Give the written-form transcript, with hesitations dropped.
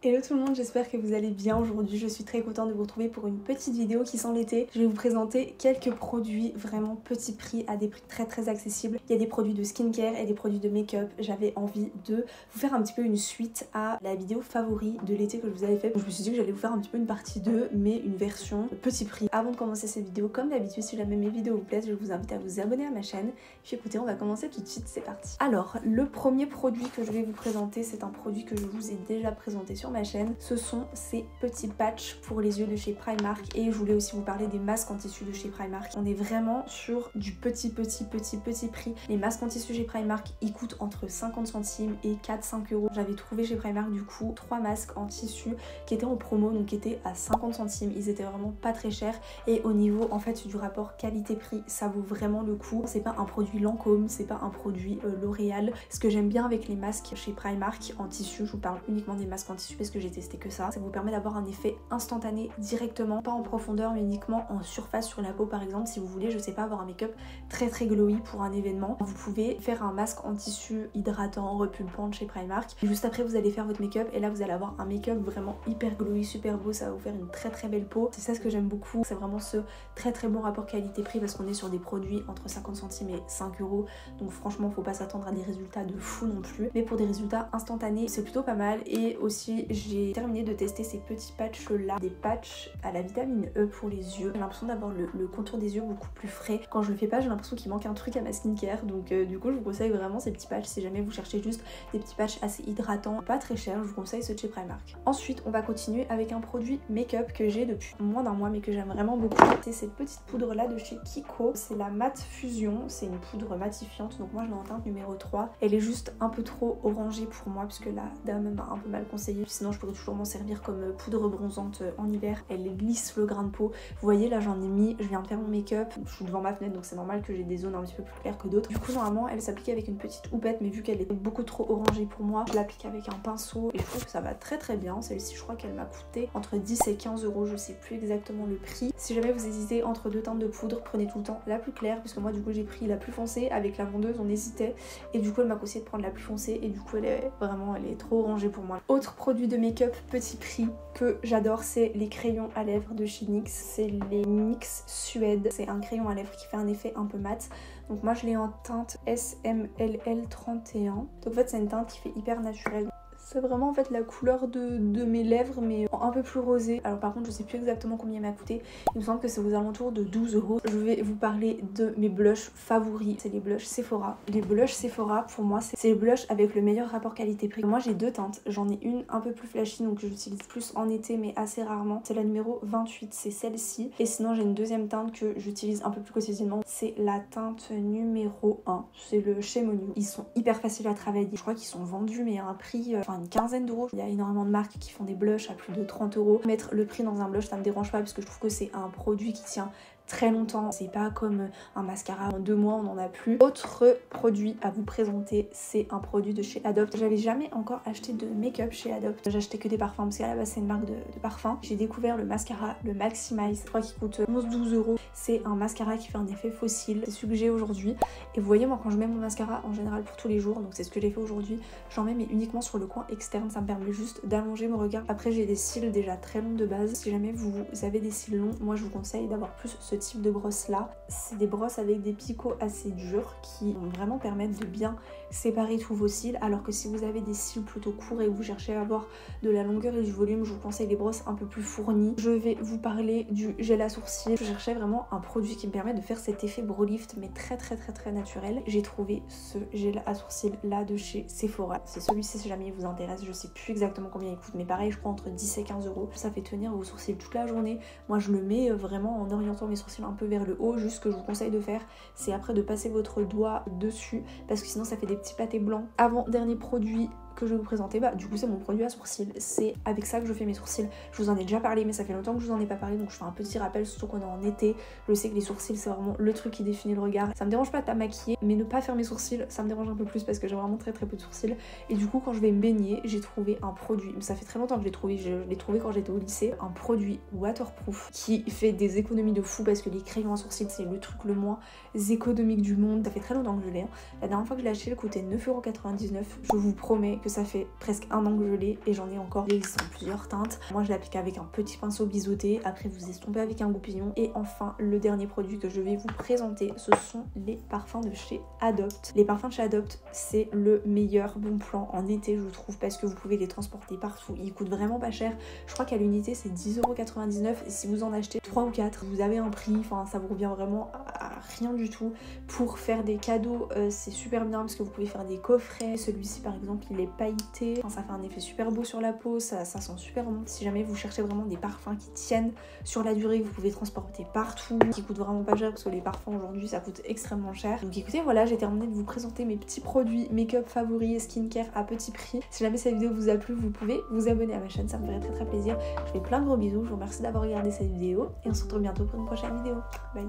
Hello tout le monde, j'espère que vous allez bien aujourd'hui. Je suis très contente de vous retrouver pour une petite vidéo qui sent l'été. Je vais vous présenter quelques produits vraiment petit prix à des prix très accessibles. Il y a des produits de skincare et des produits de make-up. J'avais envie de vous faire un petit peu une suite à la vidéo favori de l'été que je vous avais fait. Donc, je me suis dit que j'allais vous faire un petit peu une partie 2 mais une version petit prix. Avant de commencer cette vidéo, comme d'habitude, si jamais mes vidéos vous plaisent, je vous invite à vous abonner à ma chaîne. Puis écoutez, on va commencer tout de suite, c'est parti. Alors, le premier produit que je vais vous présenter, c'est un produit que je vous ai déjà présenté sur ma chaîne. Ce sont ces petits patchs pour les yeux de chez Primark, et je voulais aussi vous parler des masques en tissu de chez Primark. On est vraiment sur du petit prix. Les masques en tissu chez Primark, ils coûtent entre 50 centimes et 4-5 euros. J'avais trouvé chez Primark du coup 3 masques en tissu qui étaient en promo, donc qui étaient à 50 centimes. Ils étaient vraiment pas très chers, et au niveau en fait du rapport qualité-prix, ça vaut vraiment le coup. C'est pas un produit Lancôme, c'est pas un produit L'Oréal. Ce que j'aime bien avec les masques chez Primark en tissu, je vous parle uniquement des masques en tissu parce que j'ai testé que ça vous permet d'avoir un effet instantané directement, pas en profondeur mais uniquement en surface sur la peau. Par exemple, si vous voulez, je sais pas, avoir un make-up très glowy pour un événement, vous pouvez faire un masque en tissu hydratant, repulpant chez Primark. Et juste après, vous allez faire votre make-up et là vous allez avoir un make-up vraiment hyper glowy, super beau. Ça va vous faire une très belle peau. C'est ça ce que j'aime beaucoup, c'est vraiment ce très bon rapport qualité-prix, parce qu'on est sur des produits entre 50 centimes et 5 euros. Donc franchement, faut pas s'attendre à des résultats de fou non plus, mais pour des résultats instantanés, c'est plutôt pas mal. Et aussi, j'ai terminé de tester ces petits patchs là, des patchs à la vitamine E pour les yeux. J'ai l'impression d'avoir le contour des yeux beaucoup plus frais. Quand je le fais pas, j'ai l'impression qu'il manque un truc à ma skincare. Donc du coup, je vous conseille vraiment ces petits patchs si jamais vous cherchez juste des petits patchs assez hydratants, pas très chers. Je vous conseille ceux de chez Primark. Ensuite, on va continuer avec un produit make-up que j'ai depuis moins d'un mois mais que j'aime vraiment beaucoup. C'est cette petite poudre là de chez Kiko. C'est la Matte Fusion. C'est une poudre matifiante. Donc moi, je l'ai en teinte numéro 3. Elle est juste un peu trop orangée pour moi puisque la dame m'a un peu mal conseillé. Sinon, je pourrais toujours m'en servir comme poudre bronzante en hiver. Elle glisse le grain de peau. Vous voyez, là j'en ai mis, je viens de faire mon make-up, je suis devant ma fenêtre donc c'est normal que j'ai des zones un petit peu plus claires que d'autres. Du coup, normalement, elle s'applique avec une petite houppette, mais vu qu'elle est beaucoup trop orangée pour moi, je l'applique avec un pinceau et je trouve que ça va très bien. Celle-ci, je crois qu'elle m'a coûté entre 10 et 15 euros, je sais plus exactement le prix. Si jamais vous hésitez entre deux teintes de poudre, prenez tout le temps la plus claire, puisque moi du coup j'ai pris la plus foncée. Avec la vendeuse on hésitait et du coup elle m'a conseillé de prendre la plus foncée et du coup elle est trop orangée pour moi. Autre produit de make-up petit prix que j'adore, c'est les crayons à lèvres de chez NYX. C'est les NYX Suède. C'est un crayon à lèvres qui fait un effet un peu mat. Donc moi je l'ai en teinte SMLL31. Donc en fait c'est une teinte qui fait hyper naturelle. C'est vraiment en fait la couleur de mes lèvres mais un peu plus rosé. Alors par contre je sais plus exactement combien il m'a coûté. Il me semble que c'est aux alentours de 12 euros. Je vais vous parler de mes blushs favoris. C'est les blushs Sephora. Les blushs Sephora pour moi c'est les blushs avec le meilleur rapport qualité-prix. Moi j'ai deux teintes. J'en ai une un peu plus flashy donc que j'utilise plus en été mais assez rarement. C'est la numéro 28, c'est celle-ci. Et sinon j'ai une deuxième teinte que j'utilise un peu plus quotidiennement. C'est la teinte numéro 1. C'est le Shame on You. Ils sont hyper faciles à travailler. Je crois qu'ils sont vendus mais à un prix... une quinzaine d'euros. Il y a énormément de marques qui font des blushs à plus de 30 euros. Mettre le prix dans un blush, ça me dérange pas parce que je trouve que c'est un produit qui tient très longtemps. C'est pas comme un mascara, en 2 mois on n'en a plus. Autre produit à vous présenter, c'est un produit de chez Adopt. J'avais jamais encore acheté de make-up chez Adopt. J'achetais que des parfums parce qu'à la base c'est une marque de parfum. J'ai découvert le mascara, le Maximize, je crois qu'il coûte 11-12 euros. C'est un mascara qui fait un effet fossile. C'est celui que j'ai aujourd'hui. Et vous voyez, moi quand je mets mon mascara en général pour tous les jours, donc c'est ce que j'ai fait aujourd'hui, j'en mets mais uniquement sur le coin externe. Ça me permet juste d'allonger mon regard. Après j'ai des cils déjà très longs de base. Si jamais vous avez des cils longs, moi je vous conseille d'avoir plus ce type de brosse là. C'est des brosses avec des picots assez durs qui vont vraiment permettre de bien séparer tous vos cils, alors que si vous avez des cils plutôt courts et que vous cherchez à avoir de la longueur et du volume, je vous conseille des brosses un peu plus fournies. Je vais vous parler du gel à sourcils. Je cherchais vraiment un produit qui me permet de faire cet effet brow lift mais très naturel. J'ai trouvé ce gel à sourcils là de chez Sephora. C'est celui-ci si jamais il vous intéresse. Je sais plus exactement combien il coûte mais pareil je crois entre 10 et 15 euros. Ça fait tenir vos sourcils toute la journée. Moi je le mets vraiment en orientant mes sourcils un peu vers le haut. Juste ce que je vous conseille de faire, c'est après de passer votre doigt dessus parce que sinon ça fait des petits pâtés blancs. Avant dernier produit que je vais vous présenter, bah du coup c'est mon produit à sourcils. C'est avec ça que je fais mes sourcils. Je vous en ai déjà parlé mais ça fait longtemps que je vous en ai pas parlé donc je fais un petit rappel, surtout qu'on est en été. Je sais que les sourcils c'est vraiment le truc qui définit le regard. Ça me dérange pas de pas maquiller mais ne pas faire mes sourcils ça me dérange un peu plus parce que j'ai vraiment très peu de sourcils. Et du coup quand je vais me baigner j'ai trouvé un produit, ça fait très longtemps que je l'ai trouvé quand j'étais au lycée, un produit waterproof qui fait des économies de fou parce que les crayons à sourcils c'est le truc le moins économique du monde. Ça fait très longtemps que je l'ai. La dernière fois que je l'ai acheté il coûtait 9,99 €. Je vous promets que ça fait presque un an que je l'ai et j'en ai encore. Ils sont plusieurs teintes. Moi je l'applique avec un petit pinceau biseauté, après vous estompez avec un goupillon. Et enfin le dernier produit que je vais vous présenter, ce sont les parfums de chez Adopt. Les parfums de chez Adopt, c'est le meilleur bon plan en été je trouve, parce que vous pouvez les transporter partout. Ils coûtent vraiment pas cher. Je crois qu'à l'unité c'est 10,99 € et si vous en achetez 3 ou 4, vous avez un prix, enfin ça vous revient vraiment à rien du tout. Pour faire des cadeaux, c'est super bien parce que vous pouvez faire des coffrets. Celui-ci par exemple il est pailleté, enfin, ça fait un effet super beau sur la peau, ça sent super bon. Si jamais vous cherchez vraiment des parfums qui tiennent sur la durée, que vous pouvez transporter partout, qui coûtent vraiment pas cher parce que les parfums aujourd'hui ça coûte extrêmement cher. Donc écoutez, voilà, j'ai terminé de vous présenter mes petits produits make-up favoris et skincare à petit prix. Si jamais cette vidéo vous a plu, vous pouvez vous abonner à ma chaîne, ça me ferait très plaisir. Je fais plein de gros bisous, je vous remercie d'avoir regardé cette vidéo et on se retrouve bientôt pour une prochaine vidéo. Bye.